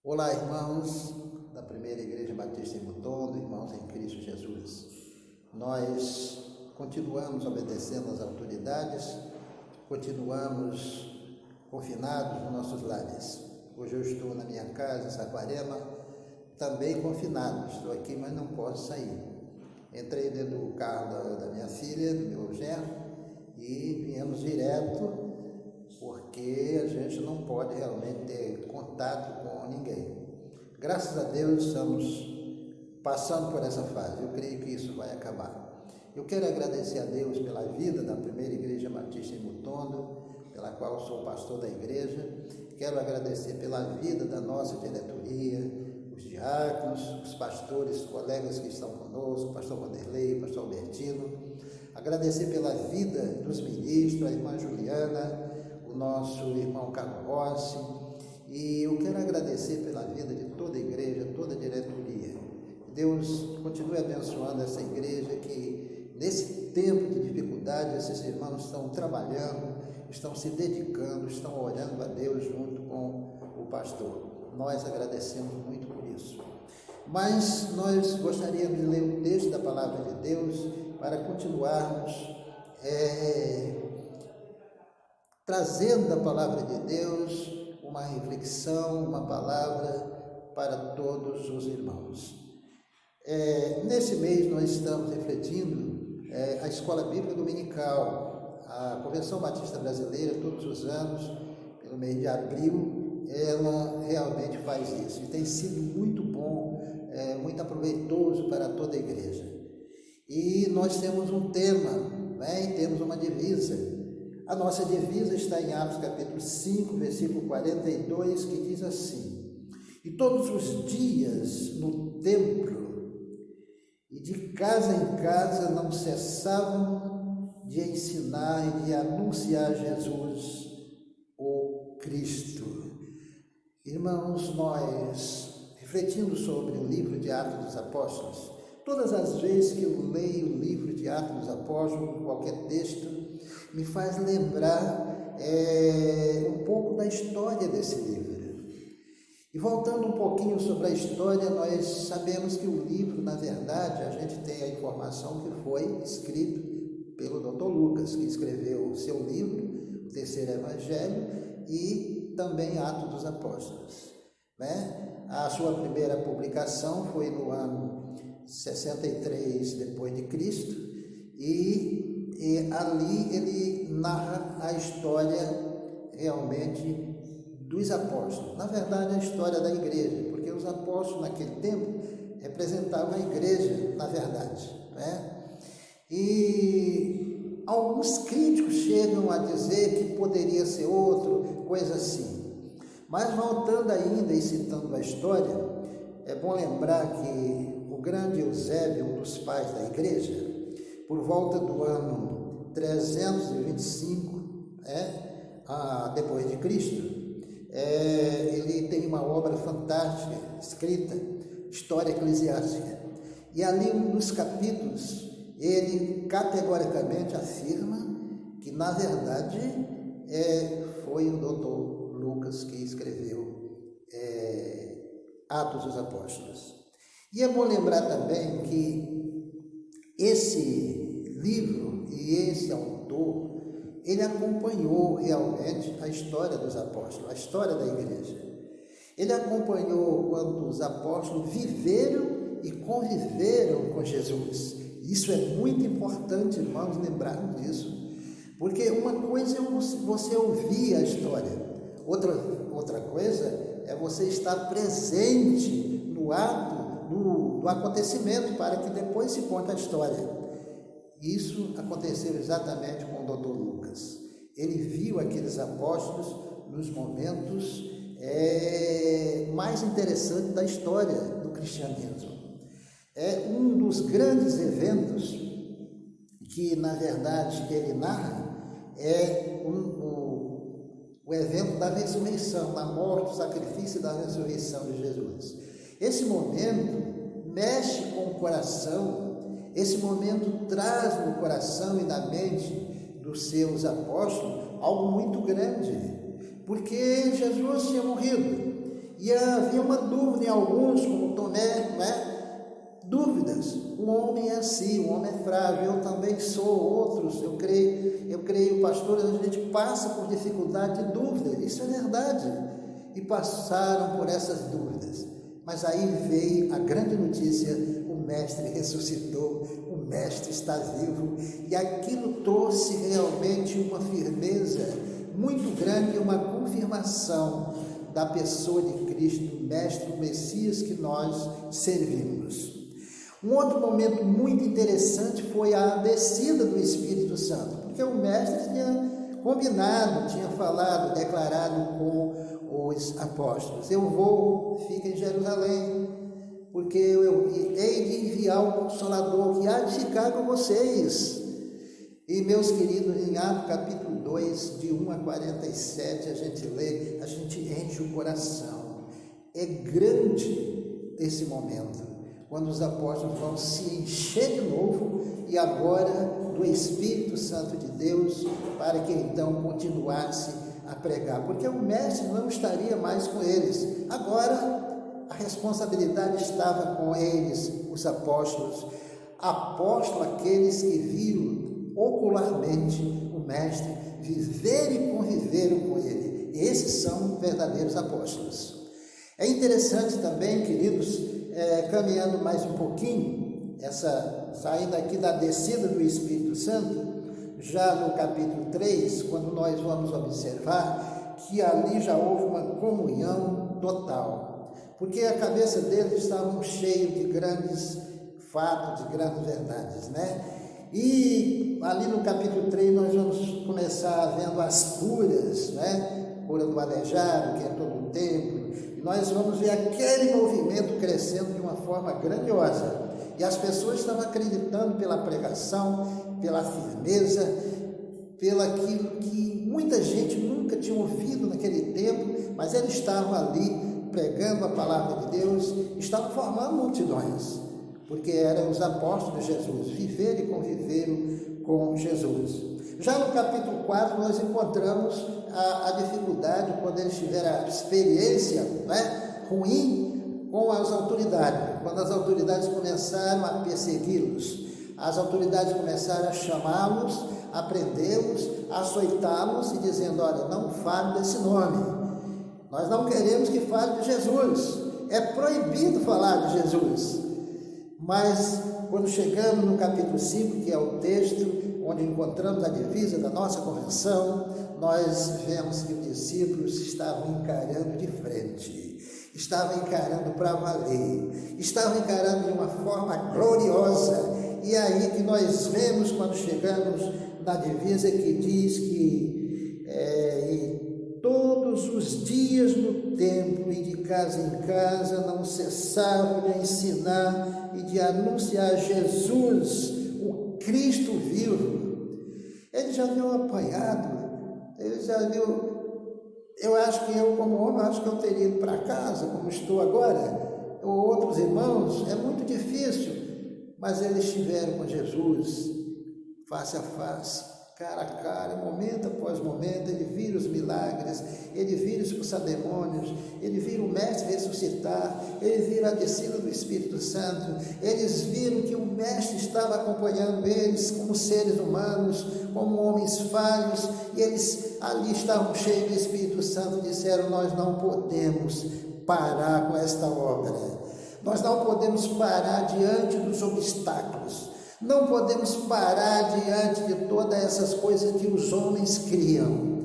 Olá, irmãos da Primeira Igreja Batista em Mutondo, irmãos em Cristo Jesus. Nós continuamos obedecendo às autoridades, continuamos confinados nos nossos lares. Hoje eu estou na minha casa, em Saquarema, também confinado. Estou aqui, mas não posso sair. Entrei dentro do carro da minha filha, do meu genro, e viemos direto, porque a gente não pode realmente ter contato com ninguém. Graças a Deus estamos passando por essa fase. Eu creio que isso vai acabar. Eu quero agradecer a Deus pela vida da Primeira Igreja Batista em Mutondo, pela qual sou pastor da igreja. Quero agradecer pela vida da nossa diretoria, os diáconos, os pastores, colegas que estão conosco, o pastor Vanderlei, o pastor Albertino. Agradecer pela vida dos ministros, a irmã Juliana, o nosso irmão Carlos Rossi, e eu quero agradecer pela vida de toda a igreja, toda a diretoria. Deus continue abençoando essa igreja que nesse tempo de dificuldade esses irmãos estão trabalhando, estão se dedicando, estão orando a Deus junto com o pastor. Nós agradecemos muito por isso. Mas nós gostaríamos de ler o texto da palavra de Deus para continuarmos trazendo da palavra de Deus uma reflexão, uma palavra para todos os irmãos. Nesse mês nós estamos refletindo a Escola Bíblica Dominical. A Convenção Batista Brasileira, todos os anos, pelo mês de abril, ela realmente faz isso. E tem sido muito bom, muito aproveitoso para toda a igreja. E nós temos um tema, e temos uma divisa. A nossa divisa está em Atos capítulo 5, versículo 42, que diz assim: E todos os dias no templo e de casa em casa não cessavam de ensinar e de anunciar Jesus, o Cristo. Irmãos, nós, refletindo sobre o livro de Atos dos Apóstolos, todas as vezes que eu leio o livro de Atos dos Apóstolos, qualquer texto, me faz lembrar um pouco da história desse livro. E voltando um pouquinho sobre a história, nós sabemos que o livro, na verdade, a gente tem a informação que foi escrito pelo Dr. Lucas, que escreveu o seu livro, o Terceiro Evangelho, e também Atos dos Apóstolos. A sua primeira publicação foi no ano 63 depois de Cristo, e ali ele narra a história realmente dos apóstolos. Na verdade, a história da igreja, porque os apóstolos naquele tempo representavam a igreja, na verdade. E alguns críticos chegam a dizer que poderia ser outro, coisa assim. Mas voltando ainda e citando a história, é bom lembrar que o grande Eusébio, um dos pais da igreja, por volta do ano 325, depois de Cristo, ele tem uma obra fantástica, escrita, História Eclesiástica. E ali, um dos capítulos, ele categoricamente afirma que, na verdade, foi o Dr. Lucas que escreveu Atos dos Apóstolos. E é bom lembrar também que esse livro e esse autor, ele acompanhou realmente a história dos apóstolos, a história da igreja. Ele acompanhou quando os apóstolos viveram e conviveram com Jesus. Isso é muito importante, irmãos, lembrarmos disso. Porque uma coisa é você ouvir a história, outra coisa é você estar presente no ato, no acontecimento, para que depois se conte a história. Isso aconteceu exatamente com o Dr. Lucas. Ele viu aqueles apóstolos nos momentos mais interessantes da história do cristianismo. Um dos grandes eventos que, na verdade, ele narra o evento da ressurreição, da morte, do sacrifício e da ressurreição de Jesus. Esse momento mexe com o coração, esse momento traz no coração e na mente dos seus apóstolos algo muito grande, porque Jesus tinha morrido E havia uma dúvida em alguns, como Tomé, não é? Dúvidas. O homem é assim, o homem é frágil, eu também sou, outros, eu creio, pastores, a gente passa por dificuldade de dúvida, isso é verdade, e passaram por essas dúvidas, mas aí veio a grande notícia: o Mestre ressuscitou, o Mestre está vivo, e aquilo trouxe realmente uma firmeza muito grande, uma confirmação da pessoa de Cristo, o Mestre, o Messias que nós servimos. Um outro momento muito interessante foi a descida do Espírito Santo, porque o Mestre tinha combinado, tinha falado, declarado com os apóstolos: eu vou, fica em Jerusalém, porque eu hei de enviar o Consolador que há de ficar com vocês. E, meus queridos, em Atos capítulo 2, de 1 a 47, a gente lê, a gente enche o coração. É grande esse momento, quando os apóstolos vão se encher de novo, e agora do Espírito Santo de Deus, para que então continuasse a pregar, porque o Mestre não estaria mais com eles. Agora a responsabilidade estava com eles, os apóstolos, aqueles que viram ocularmente o Mestre, viveram e conviveram com ele. Esses são verdadeiros apóstolos. É interessante também, queridos, caminhando mais um pouquinho, saindo aqui da descida do Espírito Santo, já no capítulo 3, quando nós vamos observar que ali já houve uma comunhão total, porque a cabeça deles estava cheia de grandes fatos, de grandes verdades, né? E ali no capítulo 3 nós vamos começar vendo as curas, né? Cura do aleijado, que é todo o templo, e nós vamos ver aquele movimento crescendo de uma forma grandiosa, e as pessoas estavam acreditando pela pregação, pela firmeza, pelaquilo que muita gente nunca tinha ouvido naquele tempo, mas eles estavam ali pregando a palavra de Deus, estavam formando multidões, porque eram os apóstolos de Jesus, viveram e conviveram com Jesus. Já no capítulo 4 nós encontramos a dificuldade, quando eles tiveram a experiência, né, ruim com as autoridades, quando as autoridades começaram a persegui-los, as autoridades começaram a chamá-los, a prendê-los, a açoitá-los e dizendo: olha, não fale desse nome, nós não queremos que fale de Jesus, é proibido falar de Jesus. Mas quando chegamos no capítulo 5, que é o texto onde encontramos a divisa da nossa convenção, nós vemos que os discípulos estavam encarando de frente, estavam encarando para valer, estavam encarando de uma forma gloriosa. E aí que nós vemos, quando chegamos na divisa, que diz que todos os dias no templo e de casa em casa não cessavam de ensinar e de anunciar Jesus, o Cristo vivo. Ele já viu apanhado, ele já viu. Eu acho que eu, como homem, acho que eu teria ido para casa, como estou agora, ou outros irmãos, é muito difícil, mas eles estiveram com Jesus, face a face, cara a cara, momento após momento. Ele vira os milagres, ele vira expulsar demônios, ele vira o Mestre ressuscitar, ele vira a descida do Espírito Santo, eles viram que o Mestre estava acompanhando eles como seres humanos, como homens falhos, e eles ali estavam cheios do Espírito Santo, disseram: nós não podemos parar com esta obra, nós não podemos parar diante dos obstáculos, não podemos parar diante de todas essas coisas que os homens criam.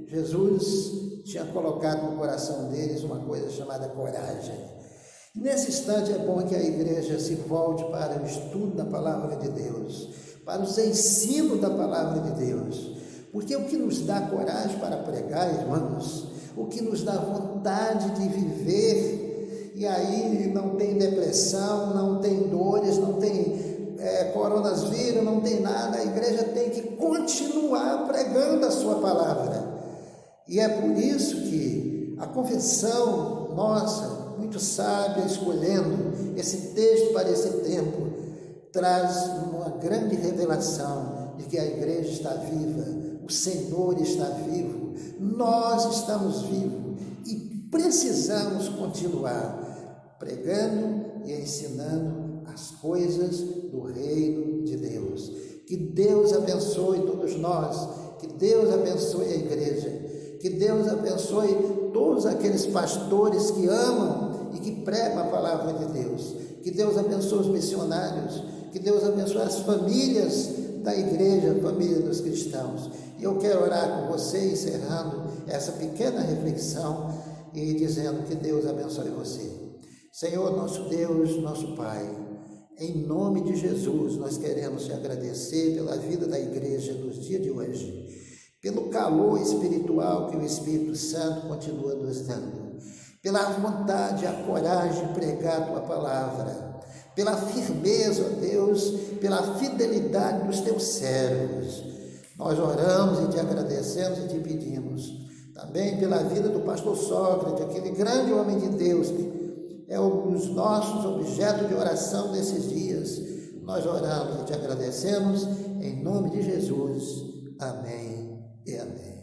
Jesus tinha colocado no coração deles uma coisa chamada coragem. Nesse instante é bom que a igreja se volte para o estudo da palavra de Deus, para os ensinos da palavra de Deus, porque o que nos dá coragem para pregar, irmãos, o que nos dá vontade de viver, e aí não tem depressão, não tem dores, não tem coronavírus, não tem nada, a igreja tem que continuar pregando a sua palavra. E é por isso que a confissão nossa, muito sábia, escolhendo esse texto para esse tempo, traz uma grande revelação de que a igreja está viva, o Senhor está vivo, nós estamos vivos, e precisamos continuar pregando e ensinando as coisas do reino de Deus. Que Deus abençoe todos nós, que Deus abençoe a igreja, que Deus abençoe todos aqueles pastores que amam e que pregam a palavra de Deus, que Deus abençoe os missionários, que Deus abençoe as famílias da igreja, a família dos cristãos. E eu quero orar com você, encerrando essa pequena reflexão e dizendo que Deus abençoe você. Senhor, nosso Deus, nosso Pai, em nome de Jesus, nós queremos te agradecer pela vida da igreja nos dias de hoje, pelo calor espiritual que o Espírito Santo continua nos dando, pela vontade, a coragem de pregar a tua palavra, pela firmeza, ó Deus, pela fidelidade dos teus servos. Nós oramos e te agradecemos e te pedimos, também pela vida do pastor Sócrates, aquele grande homem de Deus, que é um dos nossos objetos de oração nesses dias. Nós oramos e te agradecemos, em nome de Jesus. Amém e amém.